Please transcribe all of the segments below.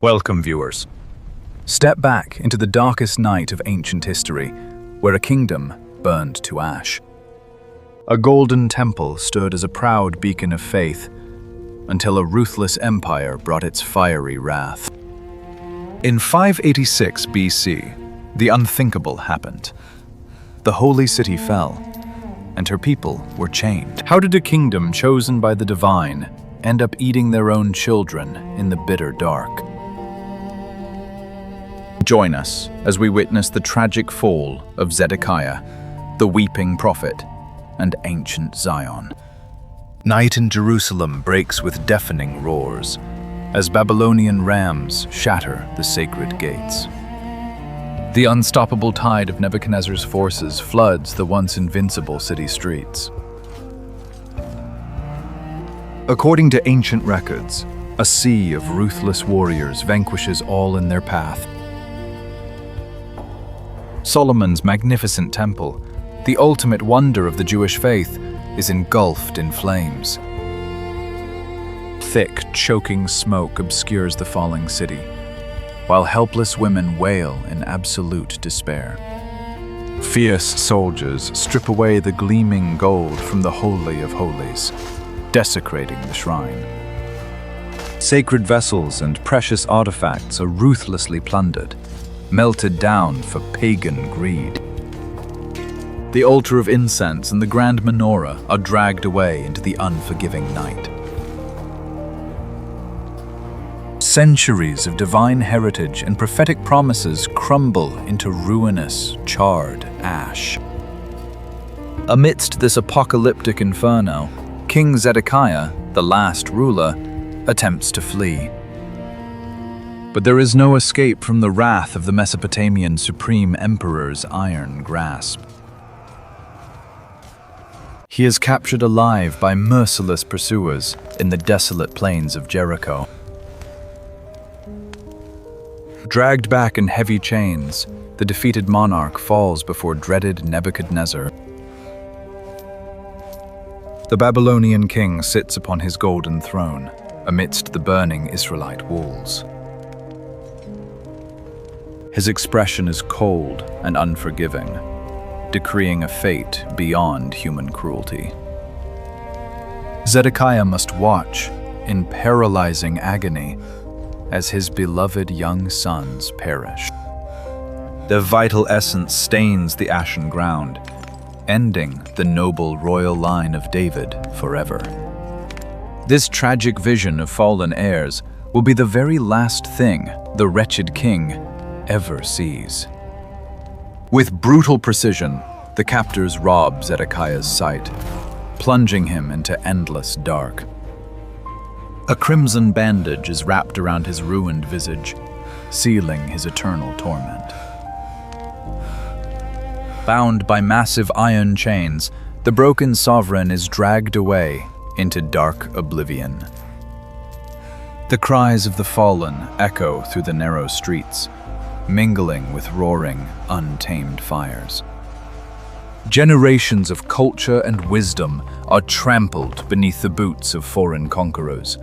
Welcome, viewers. Step back into the darkest night of ancient history, where a kingdom burned to ash. A golden temple stood as a proud beacon of faith, until a ruthless empire brought its fiery wrath. In 586 BC, the unthinkable happened. The holy city fell, and her people were chained. How did a kingdom chosen by the divine end up eating their own children in the bitter dark? Join us as we witness the tragic fall of Zedekiah, the weeping prophet, and ancient Zion. Night in Jerusalem breaks with deafening roars, as Babylonian rams shatter the sacred gates. The unstoppable tide of Nebuchadnezzar's forces floods the once invincible city streets. According to ancient records, a sea of ruthless warriors vanquishes all in their path. Solomon's magnificent temple, the ultimate wonder of the Jewish faith, is engulfed in flames. Thick, choking smoke obscures the falling city, while helpless women wail in absolute despair. Fierce soldiers strip away the gleaming gold from the Holy of Holies, desecrating the shrine. Sacred vessels and precious artifacts are ruthlessly plundered, melted down for pagan greed. The altar of incense and the grand menorah are dragged away into the unforgiving night. Centuries of divine heritage and prophetic promises crumble into ruinous, charred ash. Amidst this apocalyptic inferno, King Zedekiah, the last ruler, attempts to flee. But there is no escape from the wrath of the Mesopotamian supreme emperor's iron grasp. He is captured alive by merciless pursuers in the desolate plains of Jericho. Dragged back in heavy chains, the defeated monarch falls before dreaded Nebuchadnezzar. The Babylonian king sits upon his golden throne amidst the burning Israelite walls. His expression is cold and unforgiving, decreeing a fate beyond human cruelty. Zedekiah must watch in paralyzing agony as his beloved young sons perish. Their vital essence stains the ashen ground, ending the noble royal line of David forever. This tragic vision of fallen heirs will be the very last thing the wretched king ever sees. With brutal precision, the captors rob Zedekiah's sight, plunging him into endless dark. A crimson bandage is wrapped around his ruined visage, sealing his eternal torment. Bound by massive iron chains, the broken sovereign is dragged away into dark oblivion. The cries of the fallen echo through the narrow streets, mingling with roaring, untamed fires. Generations of culture and wisdom are trampled beneath the boots of foreign conquerors.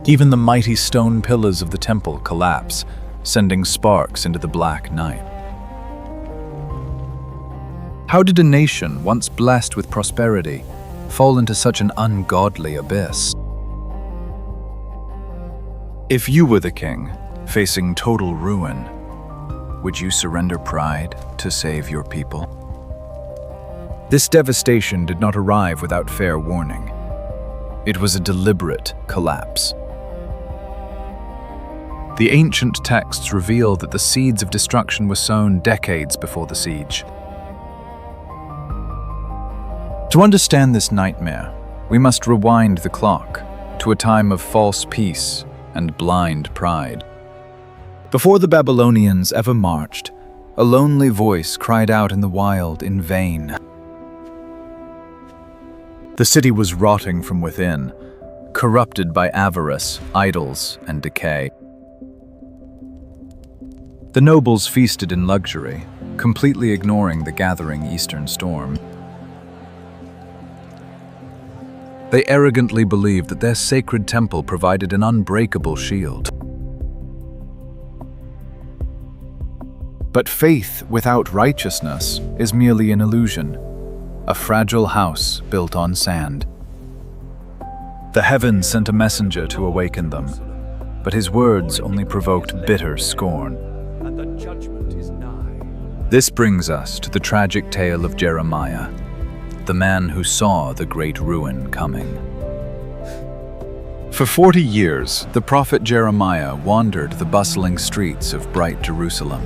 Even the mighty stone pillars of the temple collapse, sending sparks into the black night. How did a nation once blessed with prosperity fall into such an ungodly abyss? If you were the king, facing total ruin, would you surrender pride to save your people? This devastation did not arrive without fair warning. It was a deliberate collapse. The ancient texts reveal that the seeds of destruction were sown decades before the siege. To understand this nightmare, we must rewind the clock to a time of false peace and blind pride. Before the Babylonians ever marched, a lonely voice cried out in the wild in vain. The city was rotting from within, corrupted by avarice, idols, and decay. The nobles feasted in luxury, completely ignoring the gathering eastern storm. They arrogantly believed that their sacred temple provided an unbreakable shield. But faith without righteousness is merely an illusion, a fragile house built on sand. The heavens sent a messenger to awaken them, but his words only provoked bitter scorn. And the judgment is nigh. This brings us to the tragic tale of Jeremiah, the man who saw the great ruin coming. For 40 years, the prophet Jeremiah wandered the bustling streets of bright Jerusalem.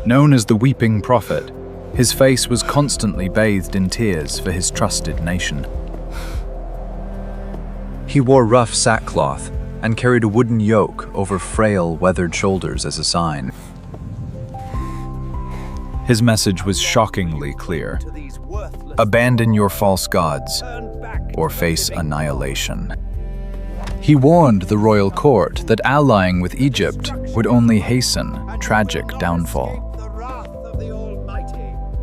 Known as the weeping prophet, his face was constantly bathed in tears for his trusted nation. He wore rough sackcloth and carried a wooden yoke over frail, weathered shoulders as a sign. His message was shockingly clear: abandon your false gods or face annihilation. He warned the royal court that allying with Egypt would only hasten tragic downfall.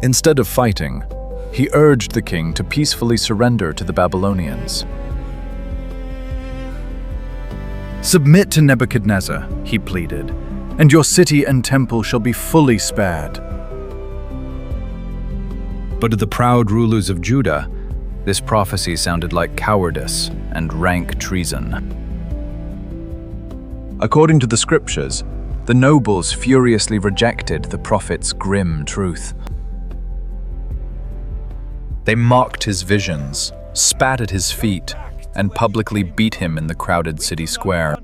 Instead of fighting, he urged the king to peacefully surrender to the Babylonians. Submit to Nebuchadnezzar, he pleaded, and your city and temple shall be fully spared. But to the proud rulers of Judah, this prophecy sounded like cowardice and rank treason. According to the scriptures, the nobles furiously rejected the prophet's grim truth. They mocked his visions, spat at his feet, and publicly beat him in the crowded city square.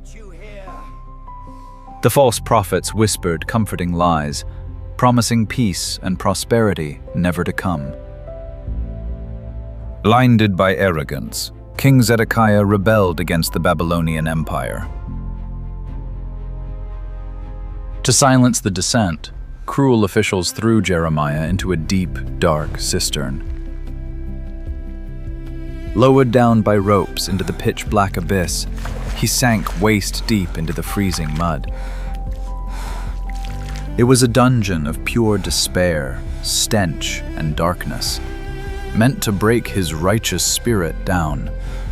The false prophets whispered comforting lies, promising peace and prosperity never to come. Blinded by arrogance, King Zedekiah rebelled against the Babylonian Empire. To silence the dissent, cruel officials threw Jeremiah into a deep, dark cistern. Lowered down by ropes into the pitch-black abyss, he sank waist-deep into the freezing mud. It was a dungeon of pure despair, stench, and darkness, meant to break his righteous spirit down.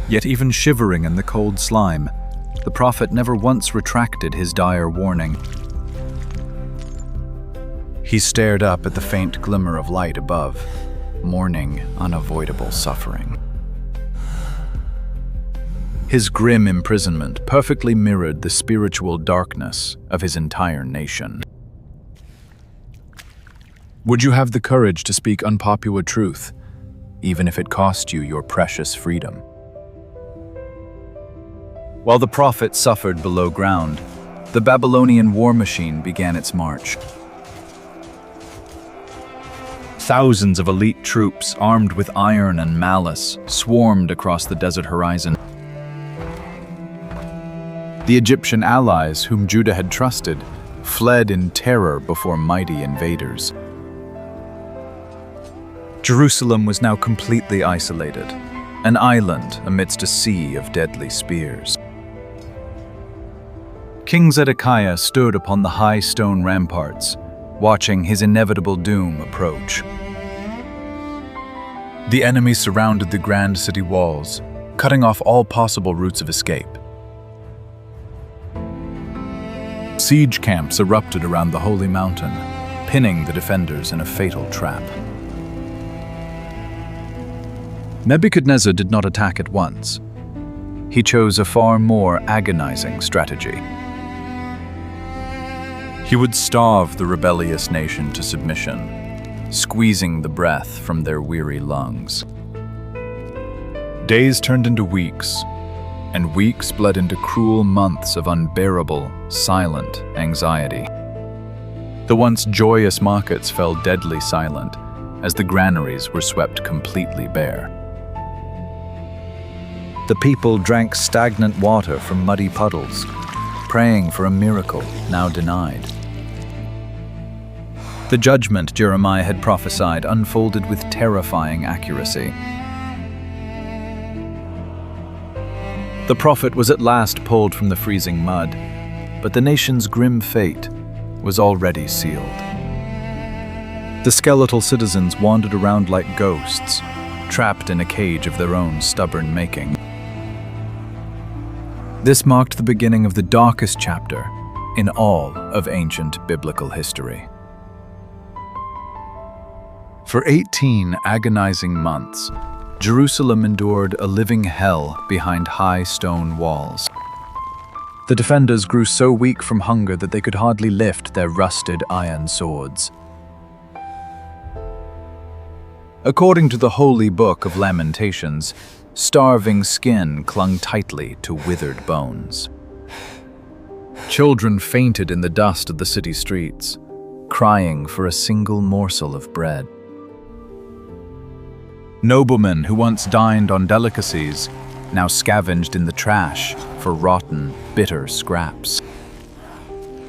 Yet even shivering in the cold slime, the prophet never once retracted his dire warning. He stared up at the faint glimmer of light above, mourning unavoidable suffering. His grim imprisonment perfectly mirrored the spiritual darkness of his entire nation. Would you have the courage to speak unpopular truth, even if it cost you your precious freedom? While the prophet suffered below ground, the Babylonian war machine began its march. Thousands of elite troops, armed with iron and malice, swarmed across the desert horizon. The Egyptian allies whom Judah had trusted fled in terror before mighty invaders. Jerusalem was now completely isolated, an island amidst a sea of deadly spears. King Zedekiah stood upon the high stone ramparts, watching his inevitable doom approach. The enemy surrounded the grand city walls, cutting off all possible routes of escape. Siege camps erupted around the holy mountain, pinning the defenders in a fatal trap. Nebuchadnezzar did not attack at once. He chose a far more agonizing strategy. He would starve the rebellious nation to submission, squeezing the breath from their weary lungs. Days turned into weeks, and weeks bled into cruel months of unbearable, silent anxiety. The once joyous markets fell deadly silent as the granaries were swept completely bare. The people drank stagnant water from muddy puddles, praying for a miracle now denied. The judgment Jeremiah had prophesied unfolded with terrifying accuracy. The prophet was at last pulled from the freezing mud, but the nation's grim fate was already sealed. The skeletal citizens wandered around like ghosts, trapped in a cage of their own stubborn making. This marked the beginning of the darkest chapter in all of ancient biblical history. For 18 agonizing months, Jerusalem endured a living hell behind high stone walls. The defenders grew so weak from hunger that they could hardly lift their rusted iron swords. According to the holy book of Lamentations, starving skin clung tightly to withered bones. Children fainted in the dust of the city streets, crying for a single morsel of bread. Noblemen who once dined on delicacies now scavenged in the trash for rotten, bitter scraps.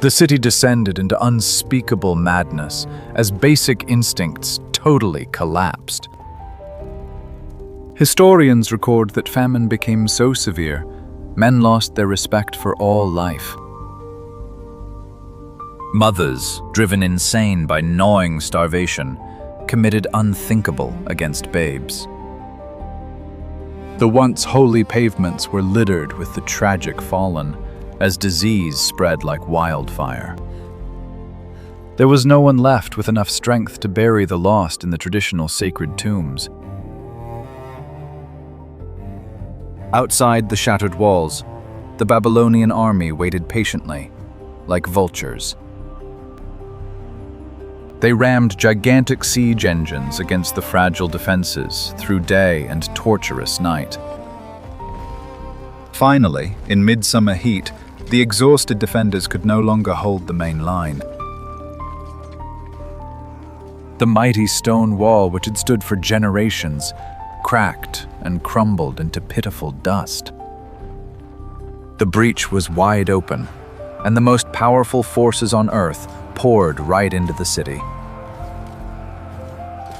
The city descended into unspeakable madness as basic instincts totally collapsed. Historians record that famine became so severe, men lost their respect for all life. Mothers, driven insane by gnawing starvation, committed unthinkable against babes. The once holy pavements were littered with the tragic fallen, as disease spread like wildfire. There was no one left with enough strength to bury the lost in the traditional sacred tombs. Outside the shattered walls, the Babylonian army waited patiently, like vultures. They rammed gigantic siege engines against the fragile defenses through day and torturous night. Finally, in midsummer heat, the exhausted defenders could no longer hold the main line. The mighty stone wall, which had stood for generations, cracked and crumbled into pitiful dust. The breach was wide open, and the most powerful forces on earth poured right into the city.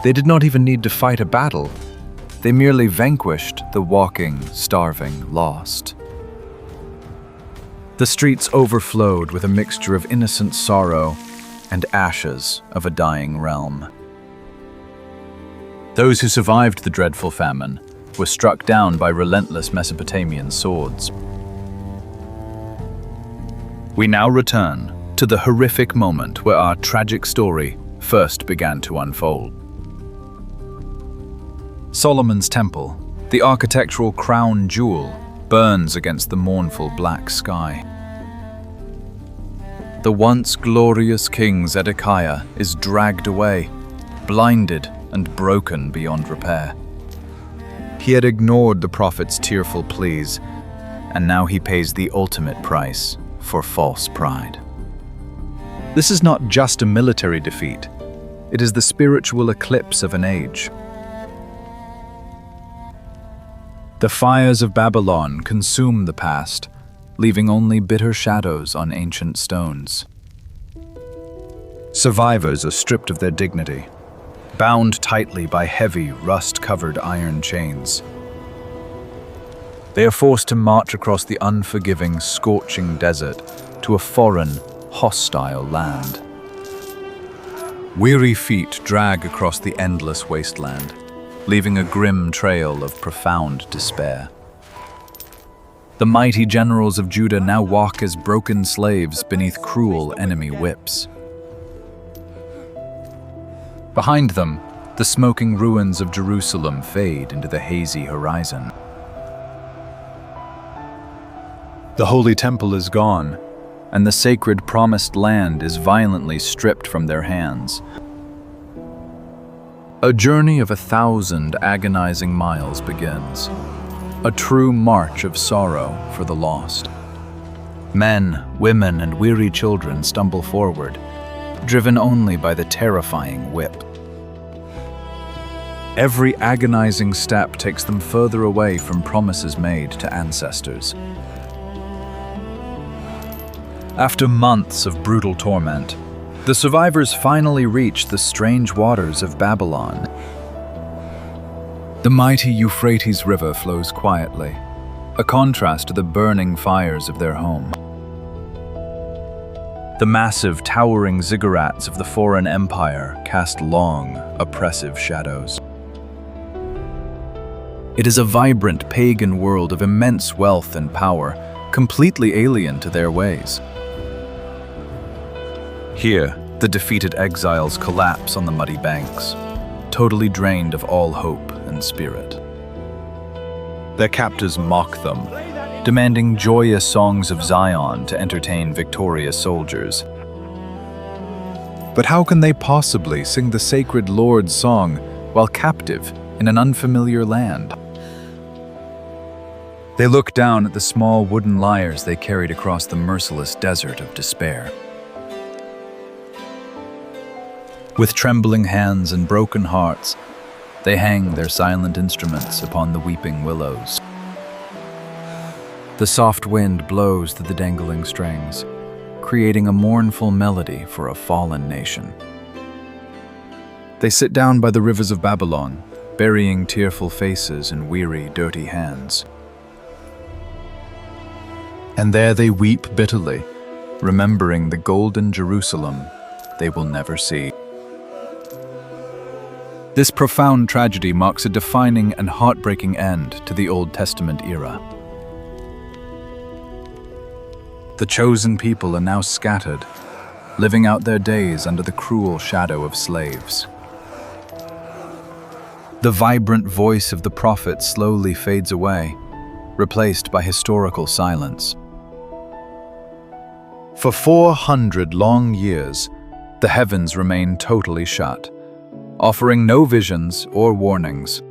They did not even need to fight a battle. They merely vanquished the walking, starving lost. The streets overflowed with a mixture of innocent sorrow and ashes of a dying realm. Those who survived the dreadful famine were struck down by relentless Mesopotamian swords. We now return to the horrific moment where our tragic story first began to unfold. Solomon's Temple, the architectural crown jewel, burns against the mournful black sky. The once glorious King Zedekiah is dragged away, blinded and broken beyond repair. He had ignored the prophet's tearful pleas, and now he pays the ultimate price for false pride. This is not just a military defeat, it is the spiritual eclipse of an age. The fires of Babylon consume the past, leaving only bitter shadows on ancient stones. Survivors are stripped of their dignity, bound tightly by heavy, rust-covered iron chains. They are forced to march across the unforgiving, scorching desert to a foreign, hostile land. Weary feet drag across the endless wasteland, leaving a grim trail of profound despair. The mighty generals of Judah now walk as broken slaves beneath cruel enemy whips. Behind them, the smoking ruins of Jerusalem fade into the hazy horizon. The Holy Temple is gone, and the sacred Promised Land is violently stripped from their hands. A journey of 1,000 agonizing miles begins, a true march of sorrow for the lost. Men, women, and weary children stumble forward, driven only by the terrifying whip. Every agonizing step takes them further away from promises made to ancestors. After months of brutal torment, the survivors finally reach the strange waters of Babylon. The mighty Euphrates River flows quietly, a contrast to the burning fires of their home. The massive, towering ziggurats of the foreign empire cast long, oppressive shadows. It is a vibrant pagan world of immense wealth and power, completely alien to their ways. Here, the defeated exiles collapse on the muddy banks, totally drained of all hope and spirit. Their captors mock them, demanding joyous songs of Zion to entertain victorious soldiers. But how can they possibly sing the sacred Lord's song while captive in an unfamiliar land? They look down at the small wooden lyres they carried across the merciless desert of despair. With trembling hands and broken hearts, they hang their silent instruments upon the weeping willows. The soft wind blows through the dangling strings, creating a mournful melody for a fallen nation. They sit down by the rivers of Babylon, burying tearful faces in weary, dirty hands. And there they weep bitterly, remembering the golden Jerusalem they will never see. This profound tragedy marks a defining and heartbreaking end to the Old Testament era. The chosen people are now scattered, living out their days under the cruel shadow of slaves. The vibrant voice of the prophet slowly fades away, replaced by historical silence. For 400 long years, the heavens remain totally shut, offering no visions or warnings.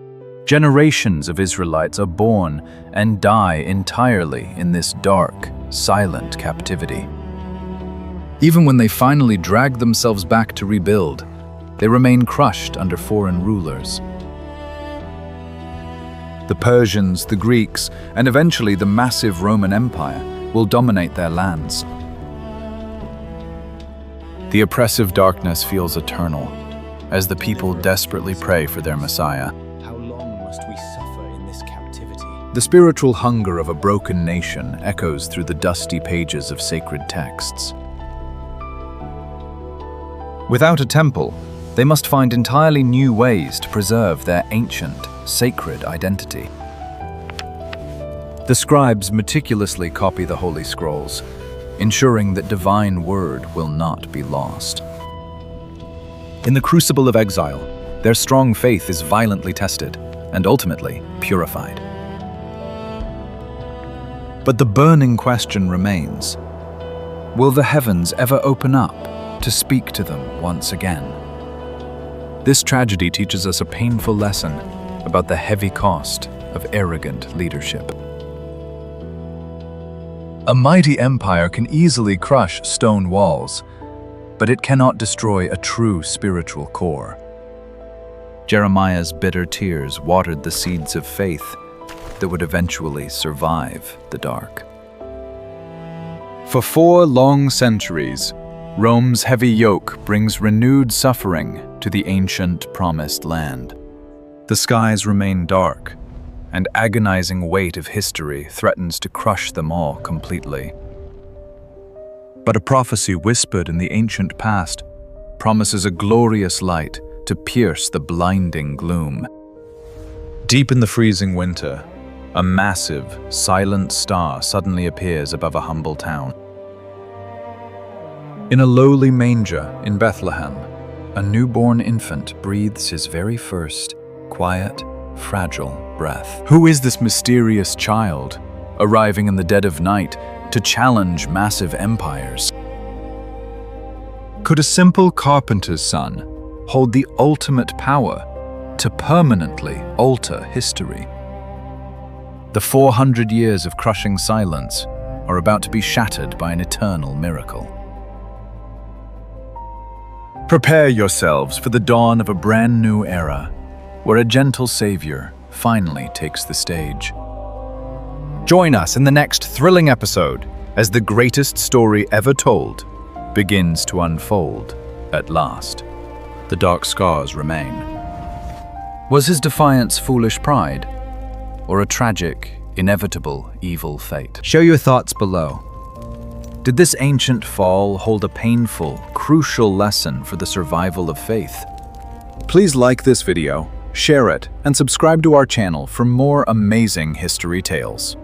Generations of Israelites are born and die entirely in this dark, silent captivity. Even when they finally drag themselves back to rebuild, they remain crushed under foreign rulers. The Persians, the Greeks, and eventually the massive Roman Empire will dominate their lands. The oppressive darkness feels eternal, as the people desperately pray for their Messiah. How long must we suffer in this captivity? The spiritual hunger of a broken nation echoes through the dusty pages of sacred texts. Without a temple, they must find entirely new ways to preserve their ancient, sacred identity. The scribes meticulously copy the Holy Scrolls, ensuring that divine word will not be lost. In the crucible of exile, their strong faith is violently tested and ultimately purified. But the burning question remains: will the heavens ever open up to speak to them once again? This tragedy teaches us a painful lesson about the heavy cost of arrogant leadership. A mighty empire can easily crush stone walls, but it cannot destroy a true spiritual core. Jeremiah's bitter tears watered the seeds of faith that would eventually survive the dark. For 4 long centuries, Rome's heavy yoke brings renewed suffering to the ancient promised land. The skies remain dark, and agonizing weight of history threatens to crush them all completely. But a prophecy whispered in the ancient past promises a glorious light to pierce the blinding gloom. Deep in the freezing winter, a massive, silent star suddenly appears above a humble town. In a lowly manger in Bethlehem, a newborn infant breathes his very first, quiet, fragile breath. Who is this mysterious child, arriving in the dead of night to challenge massive empires? Could a simple carpenter's son hold the ultimate power to permanently alter history? The 400 years of crushing silence are about to be shattered by an eternal miracle. Prepare yourselves for the dawn of a brand new era, where a gentle savior finally takes the stage. Join us in the next thrilling episode as the greatest story ever told begins to unfold at last. The dark scars remain. Was his defiance foolish pride, or a tragic, inevitable evil fate? Share your thoughts below. Did this ancient fall hold a painful, crucial lesson for the survival of faith? Please like this video, share it, and subscribe to our channel for more amazing history tales.